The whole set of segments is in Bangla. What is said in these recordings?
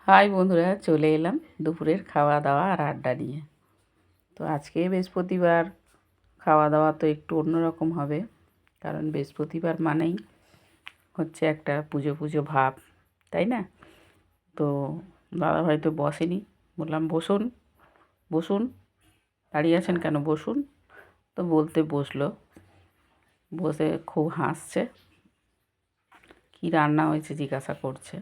হাই বন্ধুরা, চলে এলাম দুপুরের খাওয়া দাওয়া আর আড্ডা নিয়ে। তো আজকে বৃহস্পতিবার, খাওয়া দাওয়া তো একটু অন্যরকম হবে, কারণ বৃহস্পতিবার মানেই হচ্ছে একটা পুজো পুজো ভাব, তাই না? তো দাদাভাই তো বসেনি, বললাম বসুন বসুন, দাঁড়িয়ে আছেন কেন, বসুন। তো বলতে বসলো, বসে খুব হাসছে, কী রান্না হয়েছে জিজ্ঞাসা করছে।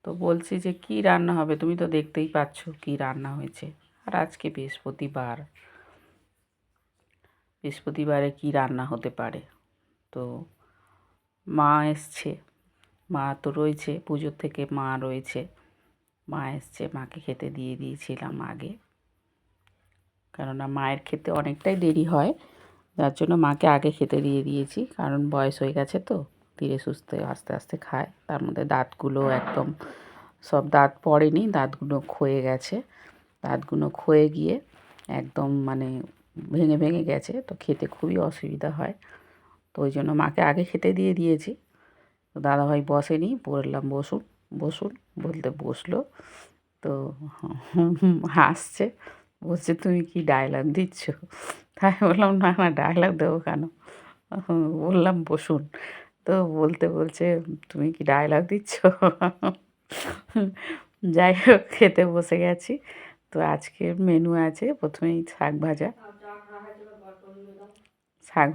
তো বলছি যে কী রান্না হবে, তুমি তো দেখতেই পাচ্ছ কী রান্না হয়েছে। আর আজকে বৃহস্পতিবারে কী রান্না হতে পারে। তো মা এসছে, মা তো রয়েছে, পুজোর থেকে মা রয়েছে, মা এসছে, মাকে খেতে দিয়ে দিয়েছিলাম আগে, কেননা মায়ের খেতে অনেকটাই দেরি হয়, যার জন্য মাকে আগে খেতে দিয়ে দিয়েছি। কারণ বয়স হয়ে গেছে তো, ধীরে সুস্থে আস্তে আস্তে খায়। তার মধ্যে দাঁতগুলো একদম, সব দাঁত পড়েনি, দাঁতগুলো ক্ষয়ে গেছে, দাঁতগুলো ক্ষয়ে গিয়ে একদম মানে ভেঙে ভেঙে গেছে, তো খেতে খুবই অসুবিধা হয়। তো ওই জন্য মাকে আগে খেতে দিয়ে দিয়েছি। তো দাদাভাই বসেনি, বললাম বসুন বসুন, বলতে বসলো। তো হাসছে, বলছে তুমি কি ডায়লগ দিচ্ছ? তাই বললাম না না, ডায়লগ দেবো কেন, বললাম বসুন। তো বলছে তুমি কি ডায়লগ দিচ্ছ? যাই হোক, খেতে বসে গেছি। তো আজকের মেনু আছে প্রথমেই শাক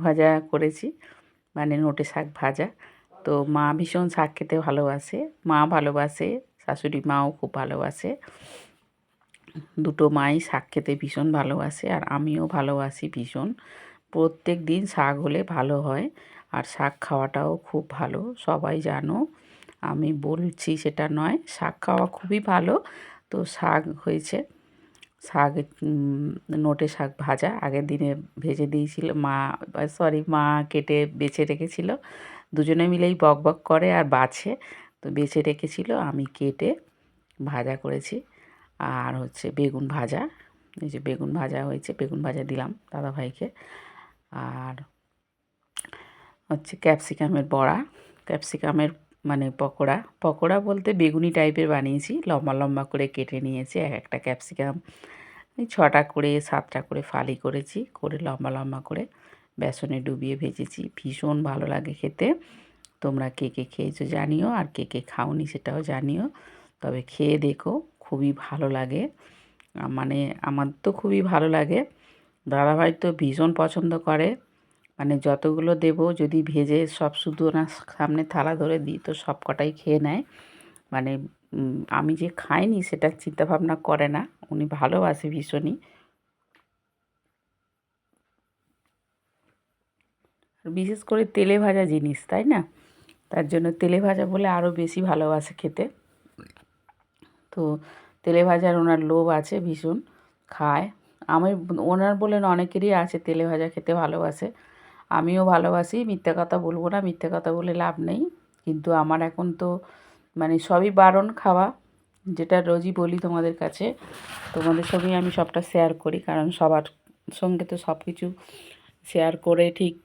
ভাজা করেছি, মানে নোটে শাক ভাজা। তো মা ভীষণ শাক খেতে ভালোবাসে, মা ভালোবাসে, শাশুড়ি মাও খুব ভালোবাসে, দুটো মাই শাক খেতে ভীষণ ভালোবাসে, আর আমিও ভালোবাসি ভীষণ। প্রত্যেক দিন শাক হলে ভালো হয়, আর শাক খাওয়াটাও খুব ভালো, সবাই জানো, আমি বলছি সেটা নয়, শাক খাওয়া খুবই ভালো। তো শাক হয়েছে, শাক নোটে শাক ভাজা আগের দিনে ভেজে দিয়েছিল মা, মা কেটে বেছে রেখেছিল, দুজনে মিলেই বক বক করে আর বাছে, তো বেছে রেখেছিল, আমি কেটে ভাজা করেছি। আর হচ্ছে বেগুন ভাজা, এই যে বেগুন ভাজা হয়েছে, বেগুন ভাজা দিলাম দাদাভাইকে। আর হচ্ছে ক্যাপসিকামের বড়া, ক্যাপসিকামের মানে পকোড়া, পকোড়া বলতে বেগুনি টাইপের বানিয়েছি, লম্বা লম্বা করে কেটে নিয়েছি এক একটা ক্যাপসিকাম, এই 6টা করে 7টা করে ফালি করেছি, করে লম্বা লম্বা করে বেসনে ডুবিয়ে ভেজেছি, ভীষণ ভালো লাগে খেতে। তোমরা কে কে খেয়েছো জানিও, আর কে কে খাওনি সেটাও জানিও, তবে খেয়ে দেখো, খুবই ভালো লাগে। মানে আমার তো খুবই ভালো লাগে, দাদাভাই তো ভীষণ পছন্দ করে, মানে যতগুলো দেবো যদি ভেজে সব শুধু ওনার সামনে থালা ধরে দিই তো সব কটাই খেয়ে নেয়। মানে আমি যে খাইনি সেটা চিন্তাভাবনা করে না, উনি ভালোবাসে ভীষণই। বিশেষ করে তেলে ভাজা জিনিস, তাই না? তার জন্য তেলে ভাজা বলে আরও বেশি ভালোবাসে খেতে। তো তেলে ভাজার ওনার লোভ আছে ভীষণ, খায়। আমি, ওনার বলেন অনেকেরই আছে তেলে ভাজা খেতে ভালোবাসে, আমিও ভালোবাসি, মিথ্যে কথা বলবো না, মিথ্যে কথা বলে লাভ নেই। কিন্তু আমার এখন তো মানে সবই বারণ খাওয়া, যেটা রোজই বলি তোমাদের কাছে, তোমাদের সঙ্গেই আমি সবটা শেয়ার করি, কারণ সবার সঙ্গে তো সব কিছু শেয়ার করে ঠিক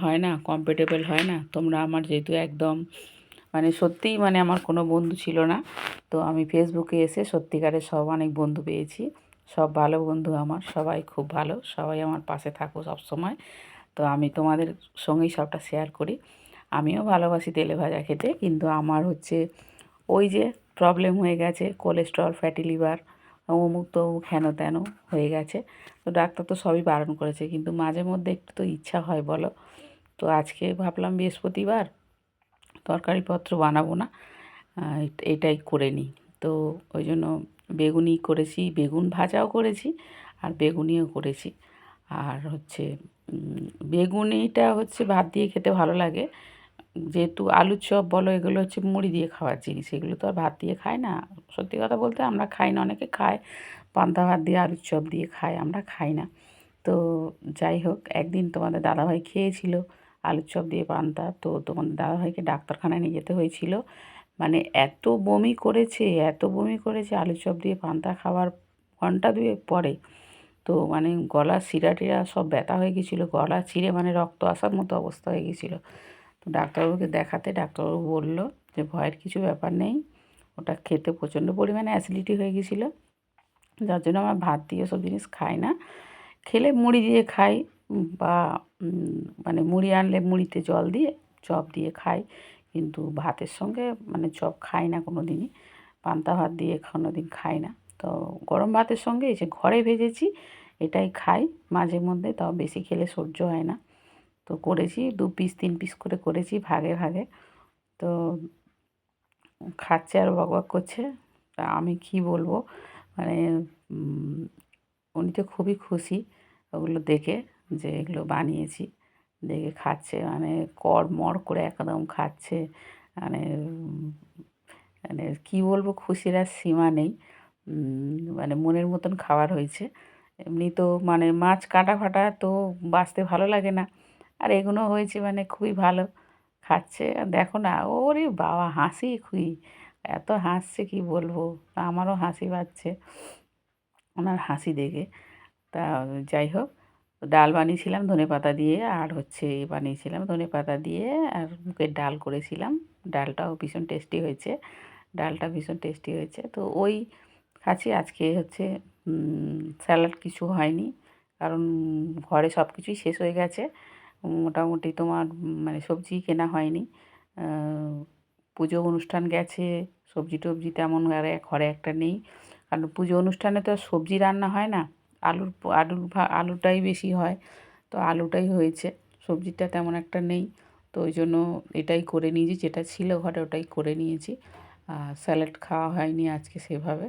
হয় না, কমফর্টেবল হয় না। তোমরা আমার যেহেতু একদম মানে সত্যিই মানে আমার কোনো বন্ধু ছিল না, তো আমি ফেসবুকে এসে সত্যিকারের সব অনেক বন্ধু পেয়েছি, সব ভালো বন্ধু আমার, সবাই খুব ভালো, সবাই আমার পাশে থাকো সব সময়। তো আমি তোমাদের সঙ্গেই সবটা শেয়ার করি। আমিও ভালোবাসি তেলে ভাজা খেতে, কিন্তু আমার হচ্ছে ওই যে প্রবলেম হয়ে গেছে, কোলেস্ট্রল, ফ্যাটি লিভার, অমুক তমুক হেন তেন হয়ে গেছে। তো ডাক্তার তো সবই বারণ করেছে, কিন্তু মাঝে মধ্যে একটু তো ইচ্ছা হয় বলো। তো আজকে ভাবলাম বৃহস্পতিবার, তরকারিপত্র বানাবো না, এটাই করে নিই। তো ওই জন্য বেগুনি করেছি, বেগুন ভাজাও করেছি, আর বেগুনিও করেছি। আর হচ্ছে বেগুনিটা হচ্ছে ভাত দিয়ে খেতে ভালো লাগে, যেহেতু আলুর চপ বলো এগুলো হচ্ছে মুড়ি দিয়ে খাওয়ার জিনিস, এগুলো তো আর ভাত দিয়ে খায় না। সত্যি কথা বলতে আমরা খাই না, অনেকে খায় পান্তা ভাত দিয়ে আলুর চপ দিয়ে খায়, আমরা খাই না। তো যাই হোক, একদিন তোমাদের দাদাভাই খেয়েছিল আলুর চপ দিয়ে পান্তা, তো তোমাদের দাদাভাইকে ডাক্তারখানায় নিয়ে যেতে হয়েছিল। মানে এত বমি করেছে, এত বমি করেছে আলুর চপ দিয়ে পান্তা খাওয়ার ঘন্টা দুয়েক পরে। তো মানে গলার শিরা টিরা সব ব্যথা হয়ে গেছিলো, গলা ছিঁড়ে মানে রক্ত আসার মতো অবস্থা হয়ে গেছিলো। তো ডাক্তারবাবুকে দেখাতে ডাক্তারবাবু বললো যে ভয়ের কিছু ব্যাপার নেই, ওটা খেতে প্রচণ্ড পরিমাণে অ্যাসিডিটি হয়ে গেছিলো, যার জন্য আমার ভাত দিয়ে সব জিনিস খাই না। খেলে মুড়ি দিয়ে খাই, বা মানে মুড়ি আনলে মুড়িতে জল দিয়ে চপ দিয়ে খাই, কিন্তু ভাতের সঙ্গে মানে চপ খাই না কোনো দিনই, পান্তা ভাত দিয়ে কোনো দিন খাই না। তো গরম ভাতের সঙ্গে এই যে ঘরে ভেজেছি এটাই খাই মাঝে মধ্যে, তাও বেশি খেলে সহ্য হয় না। তো করেছি 2 পিস 3 পিস করে করেছি ভাগে ভাগে। তো খাচ্ছে আর বকবক করছে। তা আমি কী বলবো, মানে উনি তো খুবই খুশি ওগুলো দেখে, যে এগুলো বানিয়েছি দেখে খাচ্ছে, মানে কড়মড় করে একদম খাচ্ছে। মানে মানে কী বলবো, খুশির আর সীমা নেই। মানে মনের মতন খাবার হয়েছে। এমনি তো মানে মাছ কাটা ফাটা তো বাছতে ভালো লাগে না, আর এগুলো হয়েছে মানে খুবই ভালো। খাচ্ছে আর দেখো না, ওরে বাবা হাসি খুবই, এত হাসছে কি বলবো, আমারও হাসি পাচ্ছে ওনার হাসি দেখে। তা যাই হোক, ডাল বানিয়েছিলাম ধনেপাতা দিয়ে, আর হচ্ছে বানিয়েছিলাম ধনেপাতা দিয়ে আর মুগের ডাল করেছিলাম। ডালটাও ভীষণ টেস্টি হয়েছে, ডালটা ভীষণ টেস্টি হয়েছে। তো ওই খাচ্ছি। আজকে হচ্ছে স্যালাড কিছু হয়নি, কারণ ঘরে সব কিছুই শেষ হয়ে গেছে। মোটামুটি তোমার মানে সবজি কেনা হয়নি, পুজো অনুষ্ঠান গেছে, সবজি টবজি তেমন ঘরে একটা নেই, কারণ পুজো অনুষ্ঠানে তো আর সবজি রান্না হয় না, আলুটাই বেশি হয়। তো আলুটাই হয়েছে, সবজিটা তেমন একটা নেই। তো ওই জন্য এটাই করে নিয়েছি, যেটা ছিল ঘরে ওটাই করে নিয়েছি। স্যালাড খাওয়া হয়নি আজকে সেভাবে,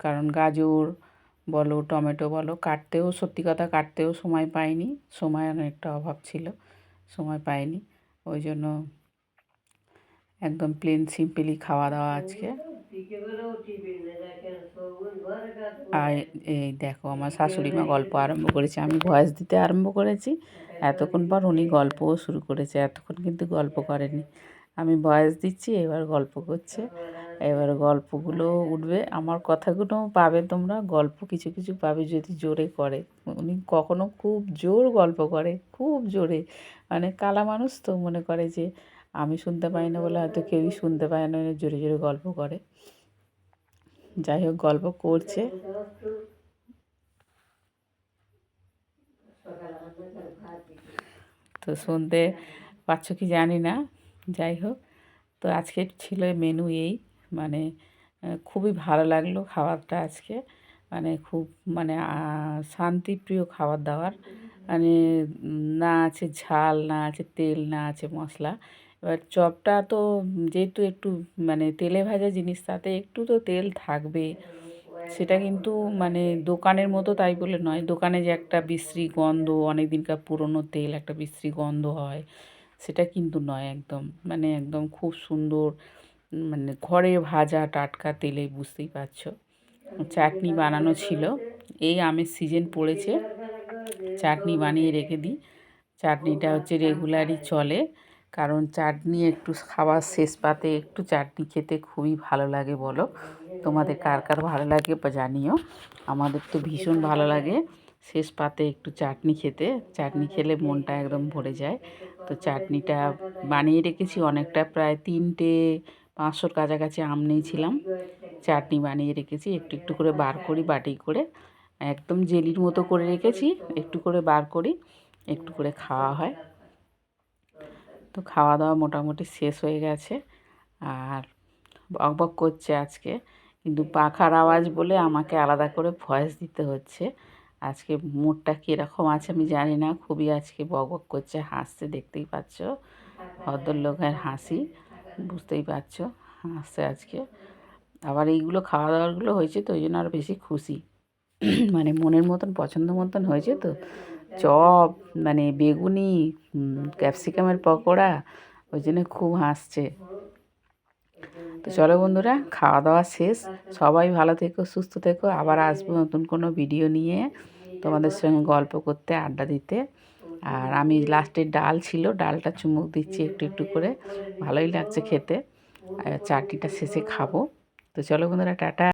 কারণ গাজর বলো টমেটো বলো কাটতেও, সত্যি কথা কাটতেও সময় পাইনি, সময়ের অনেকটা অভাব ছিল, সময় পাইনি। ওই জন্য একদম প্লেন সিম্পলি খাওয়া দাওয়া আজকে। আর এই দেখো আমার শাশুড়ি মা গল্প আরম্ভ করেছে, আমি ভয়েস দিতে আরম্ভ করেছি, এতক্ষণ পর উনি গল্পও শুরু করেছে। এতক্ষণ কিন্তু গল্প করেনি, আমি ভয়েস দিচ্ছি এবার গল্প করছে। এবার গল্পগুলো উঠবে, আমার কথাগুলো পাবে তোমরা, গল্প কিছু কিছু পাবে যদি জোরে করে। উনি কখনো খুব জোর গল্প করে, খুব জোরে, মানে কালা মানুষ তো মনে করে যে আমি শুনতে পাই না বলে হয়তো কেউই শুনতে পায় না, জোরে জোরে গল্প করে। যাই হোক গল্প করছে। তো শুনতে পাচ্ছ কি জানি না, যাই হোক। তো আজকে ছিল মেনু এই, মানে খুবই ভালো লাগলো খাবারটা আজকে, মানে খুব মানে শান্তিপ্রিয় খাবার দাবার, মানে না আছে ঝাল, না আছে তেল, না আছে মশলা। এবার চপটা তো যেহেতু একটু মানে তেলে ভাজা জিনিস, তাতে একটু তো তেল থাকবে, সেটা কিন্তু মানে দোকানের মতো তাই বলে নয়, দোকানে যে একটা বিশ্রী গন্ধ, অনেক দিনকার পুরনো তেল একটা বিশ্রী গন্ধ হয়, সেটা কিন্তু নয় একদম, মানে একদম খুব সুন্দর, মানে ঘরে ভাজা টাটকা তেলে, বুঝতেই পারছো। চাটনি বানানো ছিল, এই আমের সিজন পড়েছে, চাটনি বানিয়ে রেখে দিই। চাটনিটা হচ্ছে রেগুলারই চলে, কারণ চাটনি একটু খাওয়ার শেষ পাতে একটু চাটনি খেতে খুবই ভালো লাগে। বলো তোমাদের কার কার ভালো লাগে বা জানিও, আমাদের তো ভীষণ ভালো লাগে শেষ পাতে একটু চাটনি খেতে, চাটনি খেলে মনটা একদম ভরে যায়। তো চাটনিটা বানিয়ে রেখেছি অনেকটা, প্রায় 500 কাছাকাছি আম নিয়েছিলাম, চাটনি বানিয়ে রেখেছি, একটু একটু করে বার করি বাটি করে, একদম জেলির মতো করে রেখেছি, একটু করে বার করি, একটু করে খাওয়া হয়। তো খাওয়া দাওয়া মোটামুটি শেষ হয়ে গেছে, আর বকবক করছে আজকে, কিন্তু পাখার আওয়াজ বলে আমাকে আলাদা করে ভয়েস দিতে হচ্ছে। আজকে মুডটা কীরকম আছে আমি জানি না, খুবই আজকে বকবক করছে, হাসছে, দেখতেই পাচ্ছ ভদ্রলোকের হাসি, বুঝতেই পারছো হাসছে আজকে। আবার এইগুলো খাওয়া দাওয়াগুলো হয়েছে তো ওই জন্য আরও বেশি খুশি, মানে মনের মতন পছন্দ মতন হয়েছে তো, চপ মানে বেগুনি, ক্যাপসিকামের পকোড়া, ওই জন্য খুব হাসছে। তো চলো বন্ধুরা, খাওয়া দাওয়া শেষ, সবাই ভালো থেকো, সুস্থ থেকো, আবার আসবো নতুন কোনো ভিডিও নিয়ে তোমাদের সঙ্গে গল্প করতে, আড্ডা দিতে। আর আমি লাস্টে ডাল ছিল, ডালটা চুমুক দিচ্ছি একটু একটু করে, ভালোই লাগছে খেতে, আর চাটনিটা শেষে খাবো। তো চলো বন্ধুরা, টাটা।